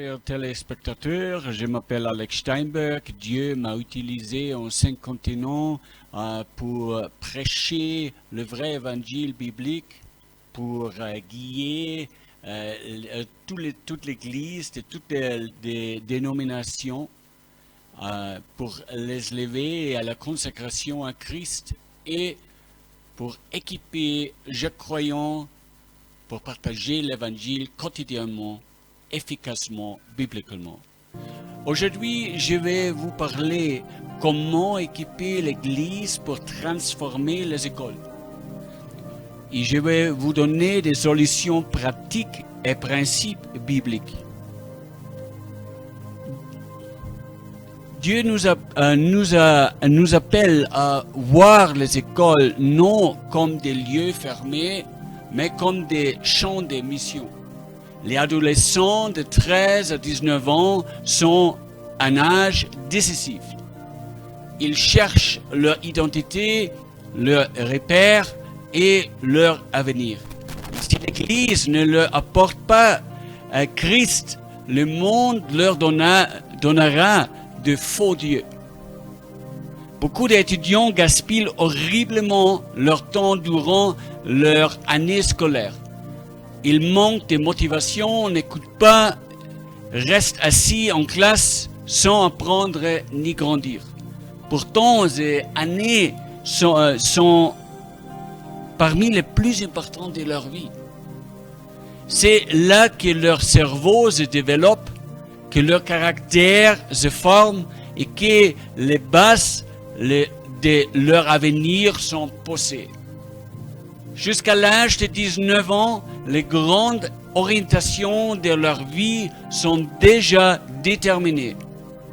chers téléspectateurs, je m'appelle Alex Steinberg. Dieu m'a utilisé en 5 continents pour prêcher le vrai évangile biblique, pour guider toute l'Église de toutes les dénominations, pour les lever à la consécration à Christ et pour équiper chaque croyant pour partager l'évangile quotidiennement, efficacement, bibliquement. Aujourd'hui, je vais vous parler comment équiper l'Église pour transformer les écoles. Et je vais vous donner des solutions pratiques et principes bibliques. Dieu nous appelle à voir les écoles non comme des lieux fermés, mais comme des champs de mission. Les adolescents de 13 à 19 ans sont un âge décisif. Ils cherchent leur identité, leur repère et leur avenir. Si l'Église ne leur apporte pas Christ, le monde leur donnera de faux dieux. Beaucoup d'étudiants gaspillent horriblement leur temps durant leur année scolaire. Ils manquent de motivation, n'écoutent pas, restent assis en classe sans apprendre ni grandir. Pourtant, ces années sont parmi les plus importantes de leur vie. C'est là que leur cerveau se développe, que leur caractère se forme et que les bases de leur avenir sont posées. Jusqu'à l'âge de 19 ans, les grandes orientations de leur vie sont déjà déterminées,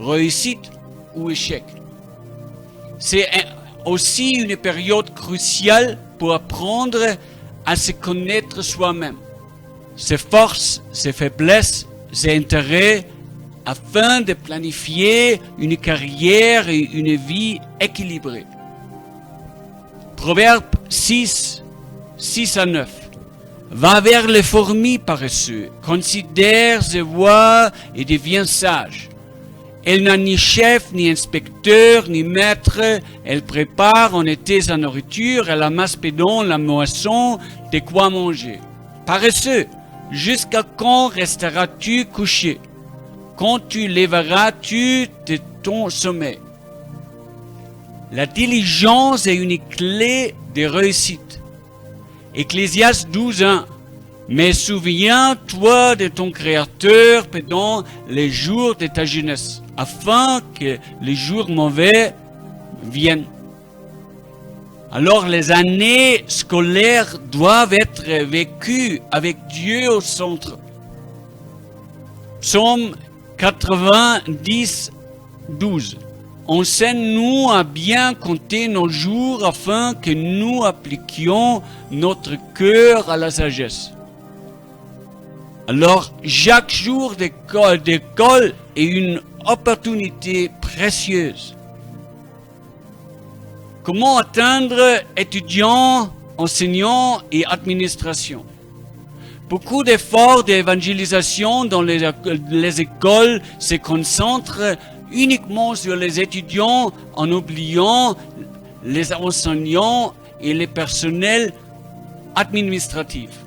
réussite ou échec. C'est aussi une période cruciale pour apprendre à se connaître soi-même, ses forces, ses faiblesses, ses intérêts, afin de planifier une carrière et une vie équilibrée. Proverbe 6 à 9. Va vers les fourmis paresseux, considère ses voies et deviens sage. Elle n'a ni chef, ni inspecteur, ni maître. Elle prépare en été sa nourriture, elle amasse pédon la moisson, de quoi manger. Paresseux, jusqu'à quand resteras-tu couché? Quand tu lèveras-tu de ton sommeil? La diligence est une clé de réussite. Ecclésiaste 12:1. Mais souviens-toi de ton Créateur pendant les jours de ta jeunesse, afin que les jours mauvais viennent. Alors les années scolaires doivent être vécues avec Dieu au centre. Psaume 90, 12. Enseigne-nous à bien compter nos jours afin que nous appliquions notre cœur à la sagesse. Alors, chaque jour d'école est une opportunité précieuse. Comment atteindre étudiants, enseignants et administration? Beaucoup d'efforts d'évangélisation dans les écoles se concentrent uniquement sur les étudiants en oubliant les enseignants et les personnels administratifs.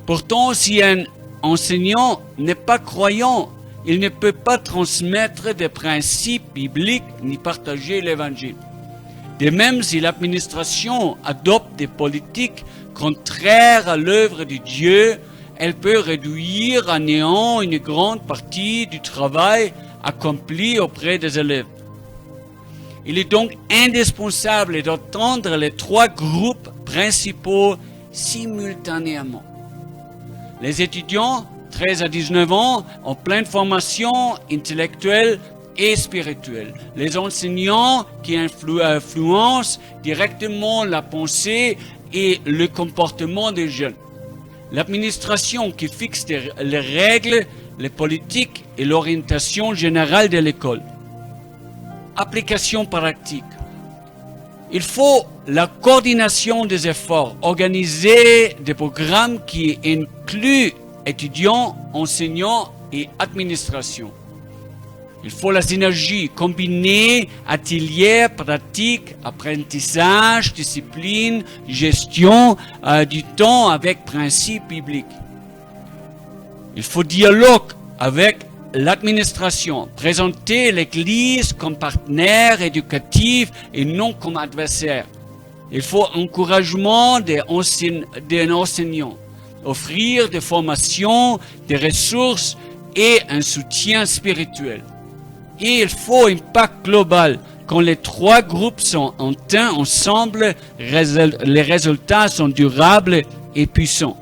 Pourtant, si un enseignant n'est pas croyant, il ne peut pas transmettre des principes bibliques ni partager l'évangile. De même, si l'administration adopte des politiques contraires à l'œuvre de Dieu, elle peut réduire à néant une grande partie du travail accompli auprès des élèves. Il est donc indispensable d'entendre les 3 groupes principaux simultanément. Les étudiants, 13 à 19 ans, en pleine formation intellectuelle et spirituelle. Les enseignants qui influencent directement la pensée et le comportement des jeunes. L'administration qui fixe les règles, les politiques et l'orientation générale de l'école. Application pratique. Il faut la coordination des efforts, organiser des programmes qui incluent étudiants, enseignants et administration. Il faut la synergie, combiner ateliers, pratiques, apprentissage, discipline, gestion du temps avec principes bibliques. Il faut dialogue avec l'administration, présenter l'Église comme partenaire éducatif et non comme adversaire. Il faut encouragement des enseignants, offrir des formations, des ressources et un soutien spirituel. Et il faut un impact global. Quand les trois groupes sont ensemble, les résultats sont durables et puissants.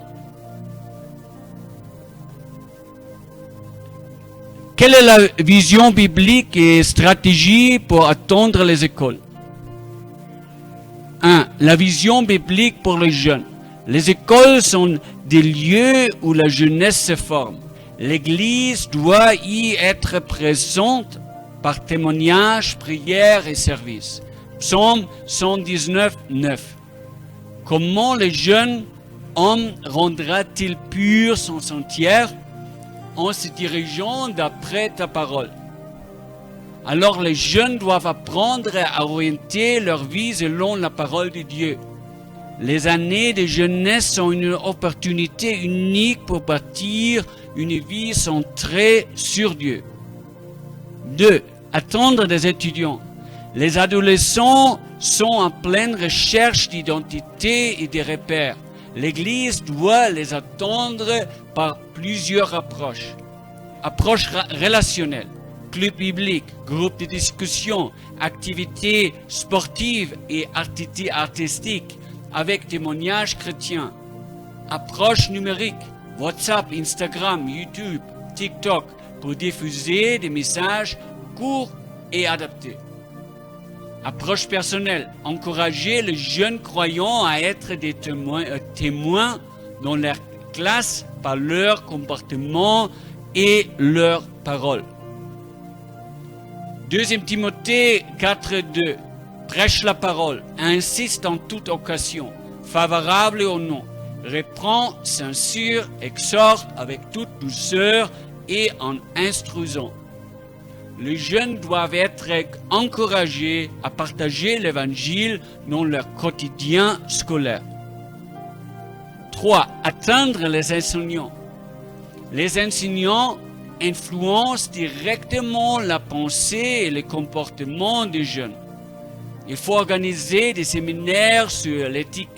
Quelle est la vision biblique et stratégie pour atteindre les écoles? 1. La vision biblique pour les jeunes. Les écoles sont des lieux où la jeunesse se forme. L'Église doit y être présente par témoignage, prière et service. Psaume 119, 9. Comment le jeune homme rendra-t-il pur son sentier? En se dirigeant d'après ta parole. Alors les jeunes doivent apprendre à orienter leur vie selon la parole de Dieu. Les années de jeunesse sont une opportunité unique pour bâtir une vie centrée sur Dieu. 2. Attendre des étudiants. Les adolescents sont en pleine recherche d'identité et de repères. L'Église doit les attendre par plusieurs approches. Approche relationnelle, club biblique, groupe de discussion, activités sportives et artistiques avec témoignages chrétiens. Approche numérique, WhatsApp, Instagram, YouTube, TikTok pour diffuser des messages courts et adaptés. Approche personnelle, encourager les jeunes croyants à être des témoins dans leur classe par leur comportement et leurs paroles. 2 Timothée 4:2. Prêche la parole, insiste en toute occasion, favorable ou non, reprend, censure, exhorte avec toute douceur et en instruisant. Les jeunes doivent être encouragés à partager l'Évangile dans leur quotidien scolaire. 3. Atteindre les enseignants. Les enseignants influencent directement la pensée et le comportement des jeunes. Il faut organiser des séminaires sur l'éthique,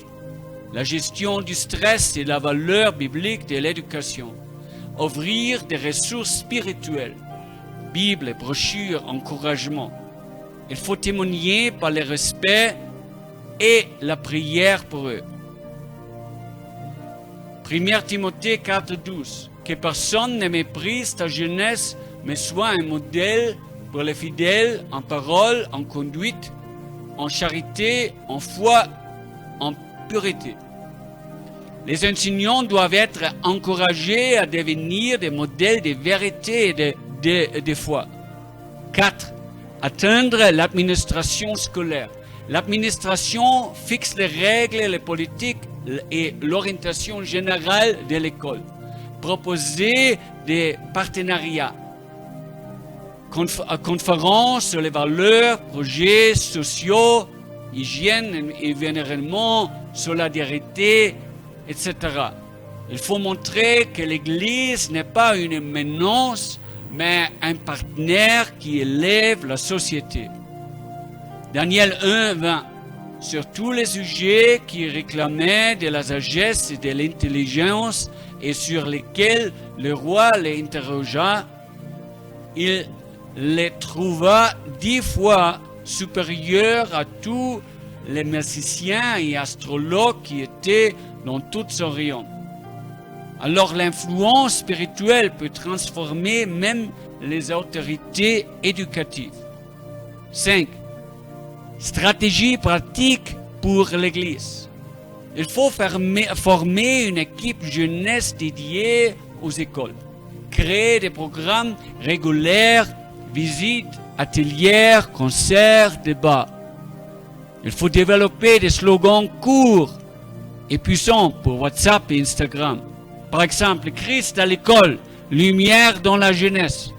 la gestion du stress et la valeur biblique de l'éducation. Ouvrir des ressources spirituelles. Bible, brochures, encouragement. Il faut témoigner par le respect et la prière pour eux. 1 Timothée 4:12. Que personne ne méprise ta jeunesse, mais soit un modèle pour les fidèles en parole, en conduite, en charité, en foi, en pureté. Les enseignants doivent être encouragés à devenir des modèles de vérité et de foi. 4. Atteindre l'administration scolaire. L'administration fixe les règles, les politiques et l'orientation générale de l'école. Proposer des partenariats, conférences sur les valeurs, projets sociaux, hygiène, environnement, solidarité, etc. Il faut montrer que l'Église n'est pas une menace, mais un partenaire qui élève la société. Daniel 1:20. Sur tous les sujets qui réclamaient de la sagesse et de l'intelligence et sur lesquels le roi les interrogea, il les trouva 10 fois supérieurs à tous les magiciens et astrologues qui étaient dans tout son royaume. Alors l'influence spirituelle peut transformer même les autorités éducatives. 5. Stratégie pratique pour l'Église. Il faut former une équipe jeunesse dédiée aux écoles. Créer des programmes réguliers, visites, ateliers, concerts, débats. Il faut développer des slogans courts et puissants pour WhatsApp et Instagram. Par exemple, Christ à l'école, lumière dans la jeunesse.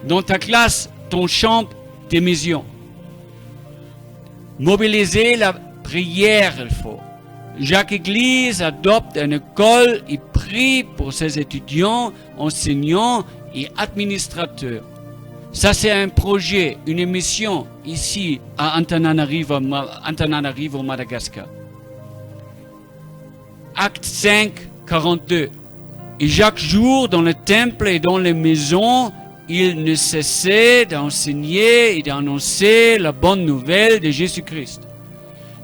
Dans ta classe, ton champ de mission. Mobiliser la prière, il faut. Chaque église adopte une école et prie pour ses étudiants, enseignants et administrateurs. Ça, c'est un projet, une mission ici à Antananarivo, Madagascar. Acte 5, 42. Et chaque jour, dans le temple et dans les maisons, il ne cessait d'enseigner et d'annoncer la bonne nouvelle de Jésus-Christ.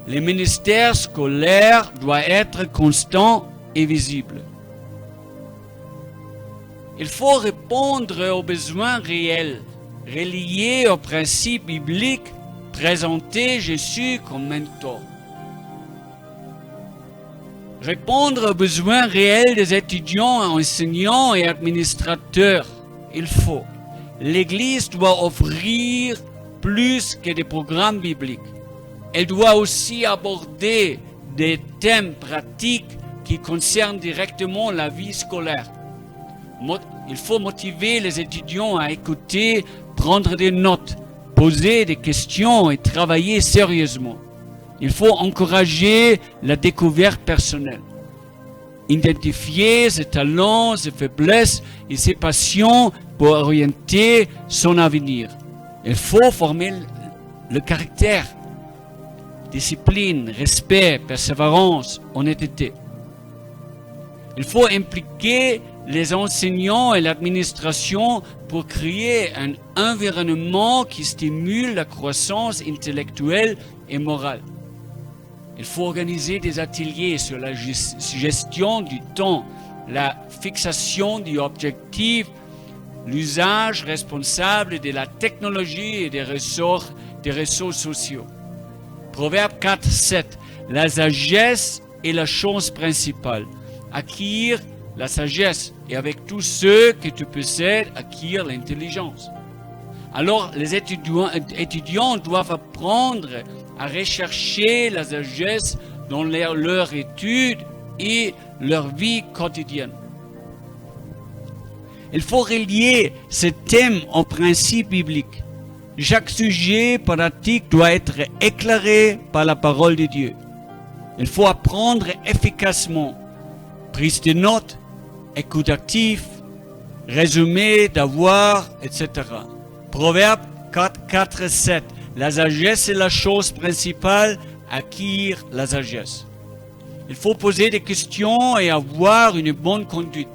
Le ministère scolaire doit être constant et visible. Il faut répondre aux besoins réels, reliés aux principes bibliques, présenter Jésus comme mentor. Répondre aux besoins réels des étudiants, enseignants et administrateurs, il faut. L'Église doit offrir plus que des programmes bibliques. Elle doit aussi aborder des thèmes pratiques qui concernent directement la vie scolaire. Il faut motiver les étudiants à écouter, prendre des notes, poser des questions et travailler sérieusement. Il faut encourager la découverte personnelle. Identifier ses talents, ses faiblesses et ses passions pour orienter son avenir. Il faut former le caractère, discipline, respect, persévérance, honnêteté. Il faut impliquer les enseignants et l'administration pour créer un environnement qui stimule la croissance intellectuelle et morale. Il faut organiser des ateliers sur la gestion du temps, la fixation du objectif, l'usage responsable de la technologie et des réseaux sociaux. Proverbe 4, 7. La sagesse est la chose principale. Acquérir la sagesse et avec tous ceux que tu possèdes, acquérir l'intelligence. Alors, les étudiants doivent apprendre à rechercher la sagesse dans leur étude et leur vie quotidienne. Il faut relier ce thème aux principes bibliques. Chaque sujet pratique doit être éclairé par la parole de Dieu. Il faut apprendre efficacement. Prise de notes, écoute active, résumé, devoir, etc. Proverbe 4, 4, 7. La sagesse est la chose principale, acquérir la sagesse. Il faut poser des questions et avoir une bonne conduite.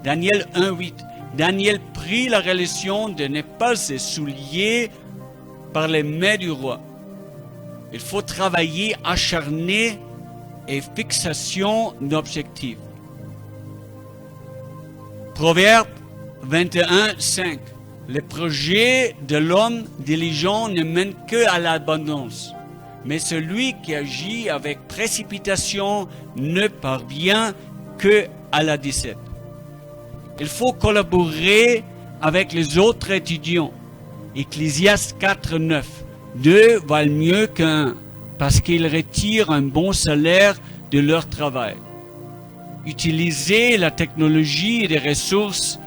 Daniel 1, 8. Daniel prit la religion de ne pas se souiller par les mains du roi. Il faut travailler acharné et fixation d'objectifs. Proverbe 21, 5. Le projet de l'homme diligent ne mène que à l'abondance, mais celui qui agit avec précipitation ne parvient que à la défaite. Il faut collaborer avec les autres étudiants. Ecclésiaste 4, 9. Deux valent mieux qu'un, parce qu'ils retirent un bon salaire de leur travail. Utilisez la technologie et les ressources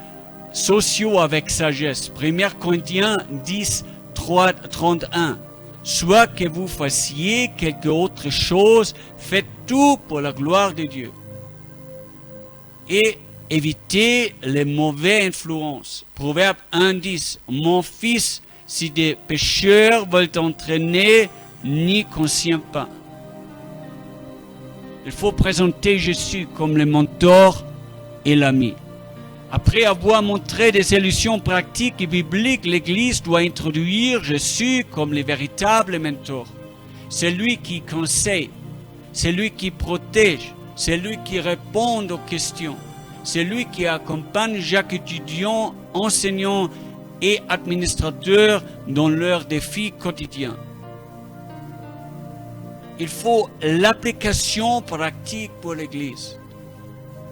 sociaux avec sagesse. 1 Corinthiens 10, 3, 31. Soit que vous fassiez quelque autre chose, faites tout pour la gloire de Dieu. Et évitez les mauvaises influences. Proverbe 1, 10. Mon fils, si des pécheurs veulent t'entraîner, n'y consciens pas. Il faut présenter Jésus comme le mentor et l'ami. Après avoir montré des solutions pratiques et bibliques, l'Église doit introduire Jésus comme le véritable mentor. C'est lui qui conseille, c'est lui qui protège, c'est lui qui répond aux questions, c'est lui qui accompagne chaque étudiant, enseignant et administrateur dans leurs défis quotidiens. Il faut l'application pratique pour l'Église.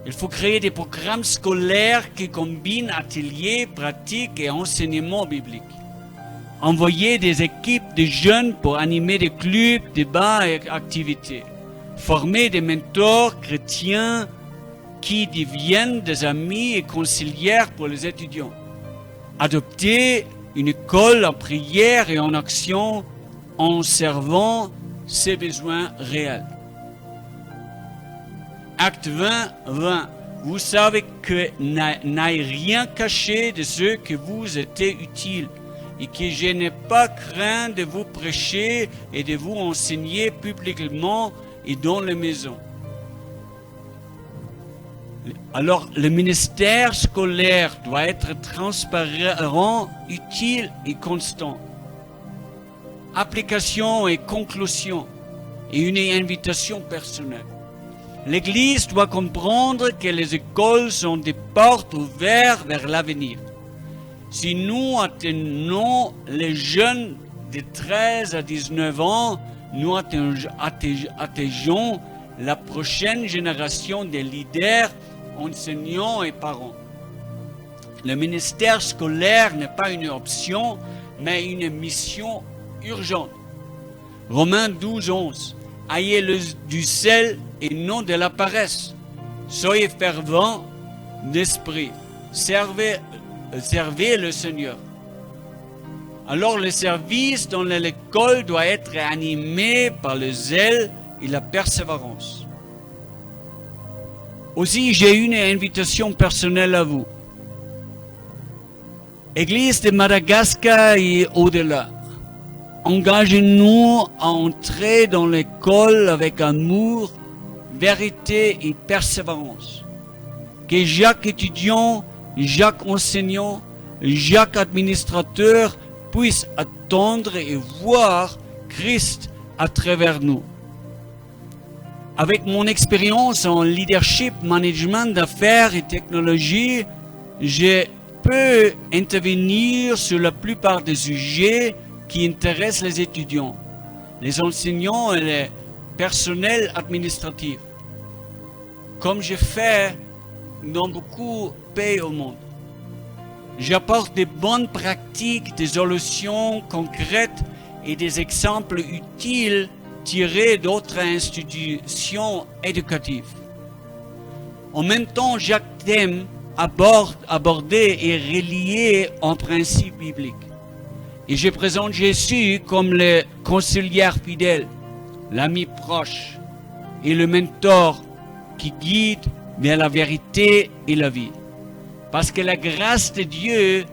Il faut créer des programmes scolaires qui combinent ateliers, pratiques et enseignements bibliques. Envoyer des équipes de jeunes pour animer des clubs, débats et activités. Former des mentors chrétiens qui deviennent des amis et conseillères pour les étudiants. Adopter une école en prière et en action en servant ses besoins réels. Acte 20, 20. Vous savez que n'aille rien caché de ce que vous étiez utile et que je n'ai pas craint de vous prêcher et de vous enseigner publiquement et dans les maisons. Alors, le ministère scolaire doit être transparent, utile et constant. Application et conclusion et une invitation personnelle. L'Église doit comprendre que les écoles sont des portes ouvertes vers l'avenir. Si nous atteignons les jeunes de 13 à 19 ans, nous atteignons la prochaine génération de leaders, enseignants et parents. Le ministère scolaire n'est pas une option, mais une mission urgente. Romains 12, 11. Ayez du sel et non de la paresse. Soyez fervents d'esprit. Servez le Seigneur. Alors le service dans l'école doit être animé par le zèle et la persévérance. Aussi, j'ai une invitation personnelle à vous. Église de Madagascar et au-delà. Engagez-nous à entrer dans l'école avec amour, vérité et persévérance. Que chaque étudiant, chaque enseignant, chaque administrateur puisse attendre et voir Christ à travers nous. Avec mon expérience en leadership, management d'affaires et technologie, je peux intervenir sur la plupart des sujets qui intéressent les étudiants, les enseignants et les personnels administratifs, comme je fais dans beaucoup de pays au monde. J'apporte des bonnes pratiques, des solutions concrètes et des exemples utiles tirés d'autres institutions éducatives. En même temps, chaque thème abordé est relié en principe biblique. Et je présente Jésus comme le conseiller fidèle, l'ami proche et le mentor qui guide vers la vérité et la vie. Parce que la grâce de Dieu,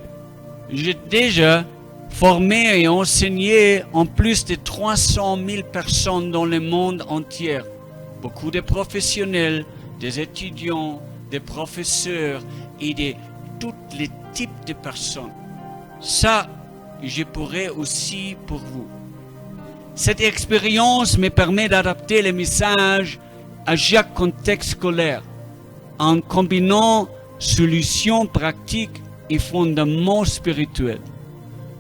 j'ai déjà formé et enseigné en plus de 300 000 personnes dans le monde entier. Beaucoup de professionnels, des étudiants, des professeurs et de tous les types de personnes. Ça, je pourrais aussi pour vous. Cette expérience me permet d'adapter les messages à chaque contexte scolaire en combinant solutions pratiques et fondements spirituels.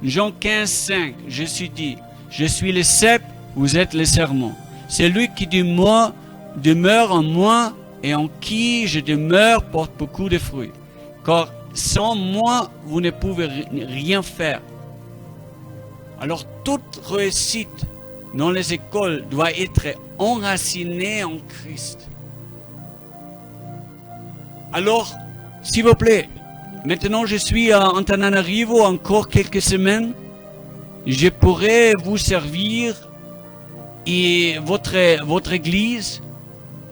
Jean 15, 5, Jésus dit, « Je suis le cep, vous êtes le serment. Celui qui demeure en moi et en qui je demeure porte beaucoup de fruits. Car sans moi, vous ne pouvez rien faire. » Alors toute réussite dans les écoles doit être enracinée en Christ. Alors, s'il vous plaît, maintenant je suis à Antananarivo encore quelques semaines. Je pourrais vous servir et votre église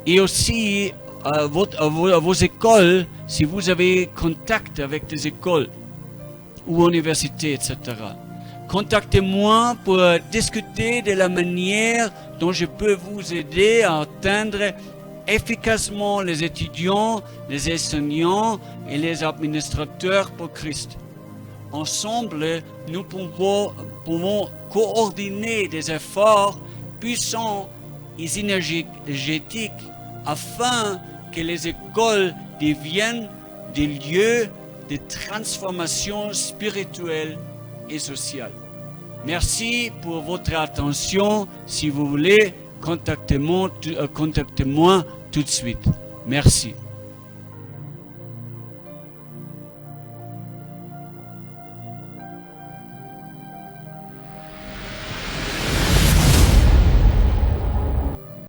et aussi vos écoles si vous avez contact avec des écoles ou universités, etc. Contactez-moi pour discuter de la manière dont je peux vous aider à atteindre efficacement les étudiants, les enseignants et les administrateurs pour Christ. Ensemble, nous pouvons coordonner des efforts puissants et énergétiques afin que les écoles deviennent des lieux de transformation spirituelle et sociale. Merci pour votre attention. Si vous voulez, contactez-moi tout de suite. Merci.